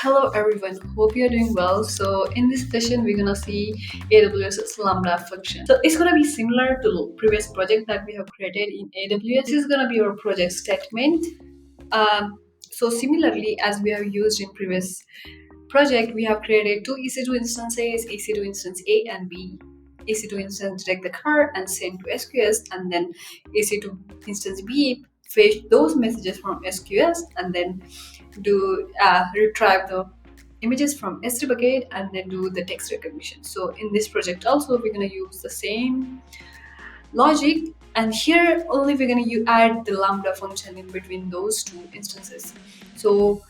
Hello everyone, hope you're doing well. So in this session we're gonna see AWS Lambda function. So it's gonna be similar to previous project that we have created in AWS. This is gonna be our project statement. So similarly as we have used in previous project, we have created two EC2 instances, EC2 instance A and B. EC2 instance detect the car and send to SQS, and then EC2 instance B fetch those messages from SQS and then do retrieve the images from S3 bucket and then do the text recognition. So in this project also we're going to use the same logic, and here only we're going to add the Lambda function in between those two instances. So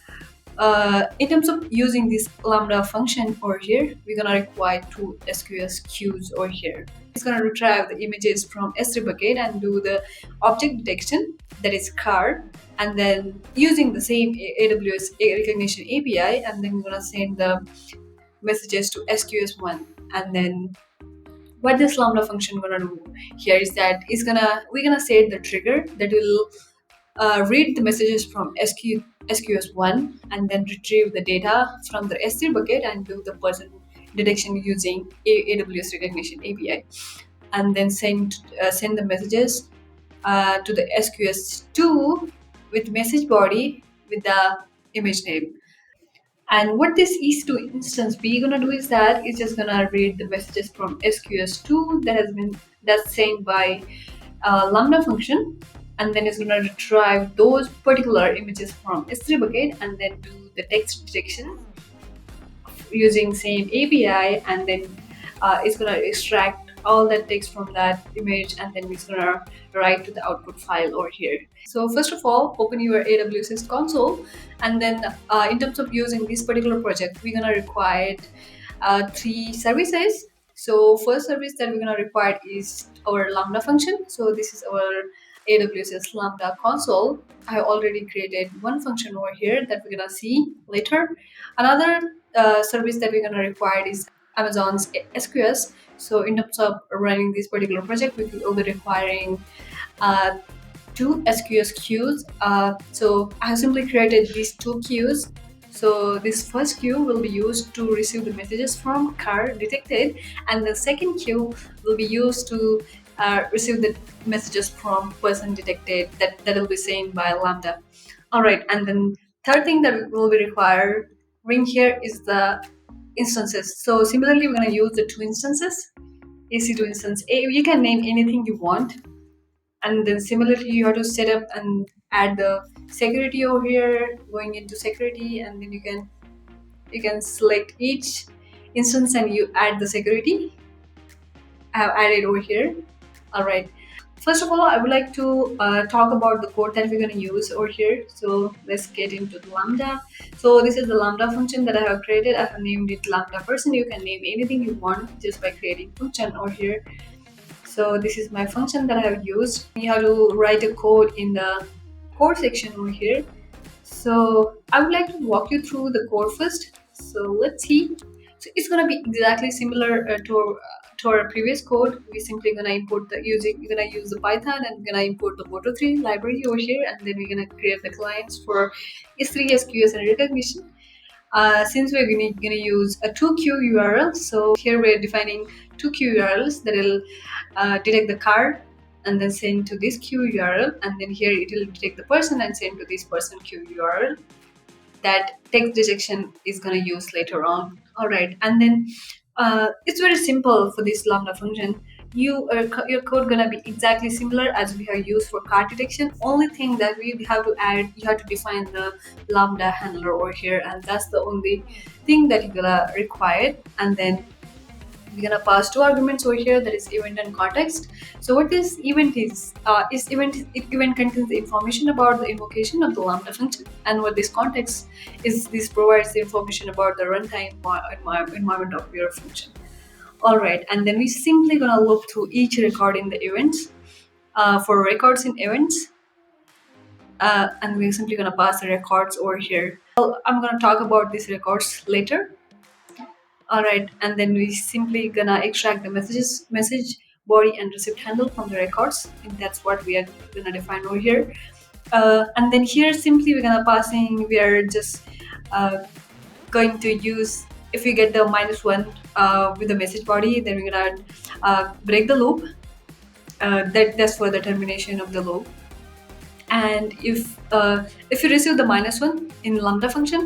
in terms of using this Lambda function over here, we're gonna require two SQS queues over here. It's gonna retrieve the images from S3 bucket and do the object detection, that is car, and then using the same AWS Rekognition API, and then we're gonna send the messages to SQS1. And then what this Lambda function gonna do here is that we're gonna set the trigger that will read the messages from SQS1 and then retrieve the data from the S3 bucket and do the person detection using AWS Rekognition API, and then send the messages to the SQS2 with message body with the image name. And what this EC2 instance be gonna do is that it's just gonna read the messages from SQS2 that's sent by Lambda function, and then it's gonna retrieve those particular images from S3 bucket and then do the text detection using same API, and then it's gonna extract all that text from that image and then it's gonna write to the output file over here. So first of all, open your AWS console, and then in terms of using this particular project, we're gonna require three services. So first service that we're gonna require is our Lambda function. So this is our AWS Lambda console. I already created one function over here that we're gonna see later. Another service that we're gonna require is Amazon's SQS. So in terms of running this particular project, we will be requiring two SQS queues. So I have simply created these two queues. So this first queue will be used to receive the messages from car detected, and the second queue will be used to receive the messages from person detected that will be sent by Lambda. All right, and then third thing that will be required ring here is the instances. So similarly, we're going to use the two instances, EC2 instance A. You can name anything you want, and then similarly you have to set up and add the security over here, going into security, and then you can select each instance and you add the security. I have added over here. All right, first of all I would like to talk about the code that we're going to use over here. So let's get into the Lambda. So this is the Lambda function that I have created. I have named it Lambda person. You can name anything you want just by creating function over here. So this is my function that I have used. You have to write a code in the code section over here. So I would like to walk you through the code first. So let's see. So it's gonna be exactly similar to our previous code. We're simply gonna import we're gonna use the Python and we're gonna import the Moto3 library over here, and then we're gonna create the clients for S3, SQS, and Rekognition. Since we're gonna use a 2Q URL, so here we're defining 2Q URLs that will detect the car and then send to this Q URL, and then here it will detect the person and send to this person Q URL. That text detection is gonna use later on. All right, and then it's very simple for this Lambda function. Your code gonna be exactly similar as we have used for car detection. Only thing that we have to add, you have to define the Lambda handler over here, and that's the only thing that you're gonna require. And then we're gonna pass two arguments over here, that is event and context. So what this event is event contains the information about the invocation of the Lambda function, and what this context is, this provides the information about the runtime environment of your function. All right, and then we simply gonna loop through each record in the events. For records in events, and we're simply gonna pass the records over here. Well, I'm gonna talk about these records later. All right, and then we simply gonna extract the message body and receipt handle from the records, and that's what we are gonna define over here. And then here simply we are just going to use, if we get the -1 with the message body, then we're gonna break the loop. That's for the termination of the loop. And if you receive the -1 in Lambda function,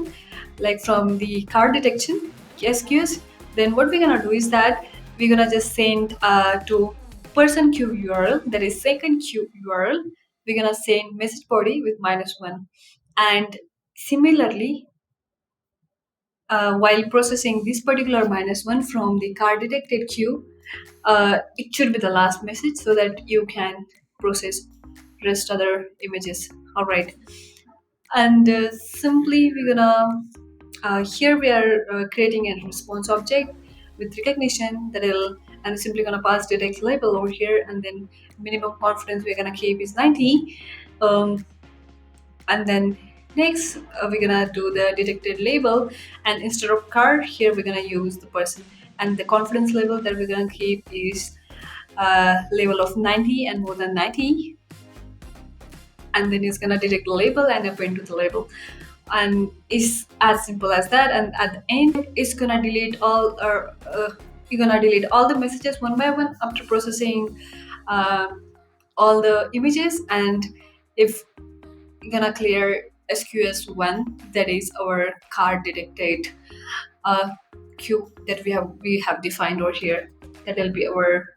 like from the card detection SQS, then what we're gonna do is that we're gonna just send to person queue URL, that is second queue URL, we're gonna send message body with -1. And similarly, while processing this particular -1 from the card detected queue, it should be the last message so that you can process rest other images. All right. And simply we're gonna here we are creating a response object with recognition that will, and simply gonna pass detect label over here, and then minimum confidence we're gonna keep is 90. And then next we're gonna do the detected label, and instead of card here we're gonna use the person, and the confidence level that we're gonna keep is level of 90 and more than 90. And then it's gonna detect the label and append to the label, and it's as simple as that. And at the end it's gonna delete all, or you're gonna delete all the messages one by one after processing all the images. And if you're gonna clear SQS1, that is our card detected queue that we have defined over here, that will be our,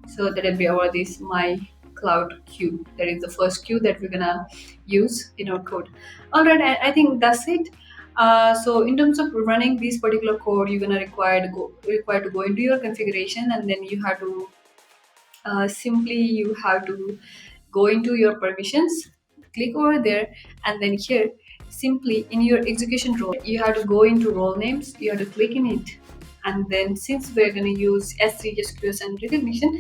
so that will be our this my cloud queue, that is the first queue that we're gonna use in our code. All right, I think that's it. So in terms of running this particular code, you're gonna require to go into your configuration, and then you have to simply you have to go into your permissions, click over there, and then here simply in your execution role you have to go into role names, you have to click in it. And then since we're going to use S3, SQS and Rekognition,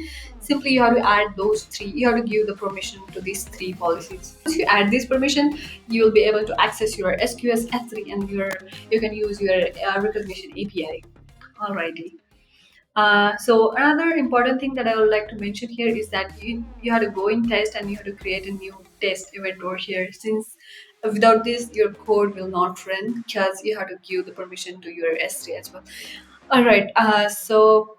simply you have to add those three, you have to give the permission to these three policies. Once you add this permission, you will be able to access your SQS S3, and you can use your Rekognition API. Alrighty. So another important thing that I would like to mention here is that you have to go in test, and you have to create a new test event over here, since without this your code will not run, because you have to give the permission to your S3 as well. All right. So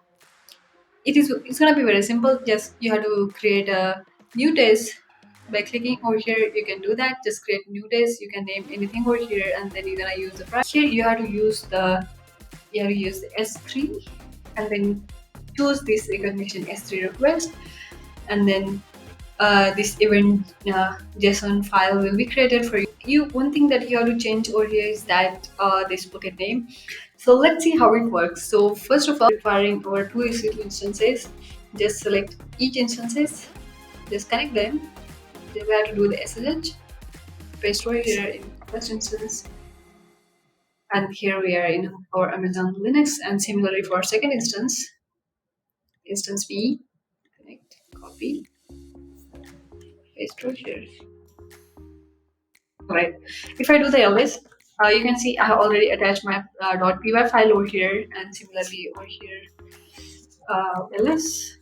it's gonna be very simple. Just you have to create a new test by clicking over here. You can do that. Just create new test. You can name anything over here, and then you're gonna use the here. You have to use the S3, and then choose this Rekognition S3 request, and then this event JSON file will be created for you. One thing that you have to change over here is that this bucket name. So let's see how it works. So first of all, requiring our two EC2 instances, just select each instances, just connect them. Then we have to do the SSH, paste over here in first instance, and here we are in our Amazon Linux. And similarly for second instance B, connect, copy, paste over here. Right. If I do the ls, you can see I have already attached my .py file over here, and similarly over here ls.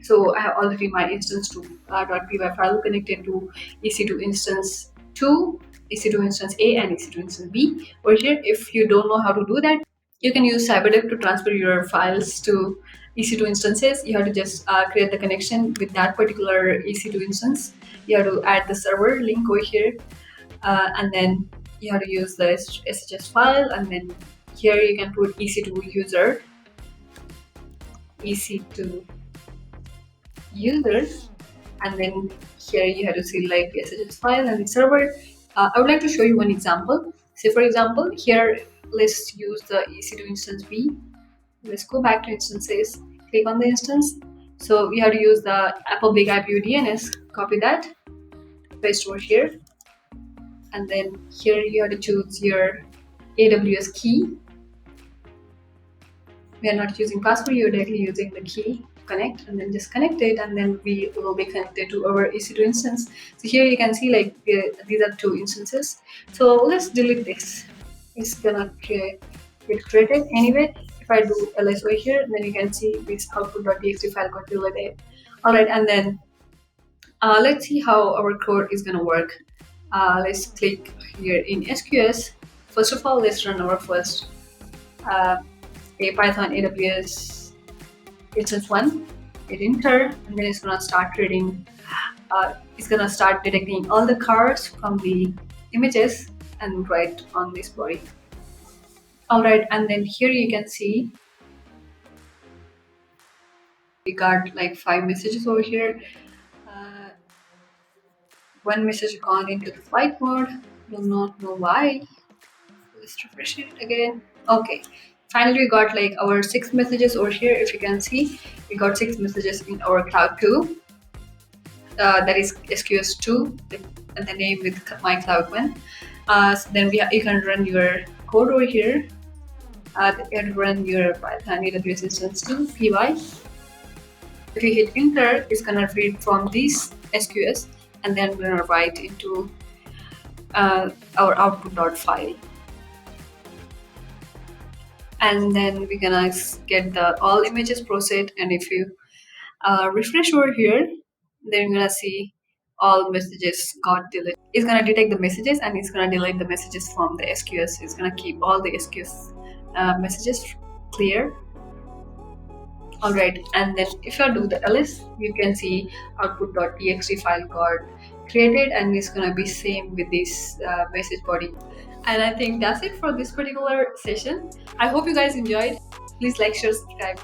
So I have already my instance to .py file connected to EC2 instance 2, EC2 instance A, and EC2 instance B. Over here, if you don't know how to do that, you can use Cyberdeck to transfer your files to EC2 instances. You have to just create the connection with that particular EC2 instance. You have to add the server link over here, and then you have to use the SSH file, and then here you can put EC2 user, and then here you have to select the SSH file and the server. I would like to show you one example. Say for example, here let's use the EC2 instance B. Let's go back to instances, click on the instance. So we have to use the public IP DNS, copy that, paste over here, and then here you have to choose your AWS key. We are not using password, you're directly using the key to connect, and then just connect it, and then we will be connected to our EC2 instance. So here you can see like these are two instances. So let's delete this. It's gonna get created anyway. If I do ls over here, then you can see this output.txt file got deleted. Alright, and then let's see how our code is gonna work. Let's click here in SQS. First of all, let's run our first uh, a Python AWS instance one, hit enter, and then it's gonna start reading. It's gonna start detecting all the cards from the images and write on this body. Alright, and then here you can see we got like 5 messages over here. One message gone into the flight mode. Do not know why. Let's refresh it again. Okay. Finally, we got like our 6 messages over here. If you can see, we got 6 messages in our cloud 2. That is SQS 2, and the name with my cloud 1. So then you can run your code over here. You can run your Python AWS instance 2 py. If you hit enter, it's gonna read from this SQS and then we're gonna write into our output.file. And then we're gonna get the all images processed, and if you refresh over here, then you're gonna see all messages got deleted. It's gonna detect the messages and it's gonna delete the messages from the SQS. It's gonna keep all the SQS messages clear. Alright, and then if I do the ls, you can see output.txt file got created, and it's gonna be same with this message body. And I think that's it for this particular session. I hope you guys enjoyed. Please like, share, subscribe.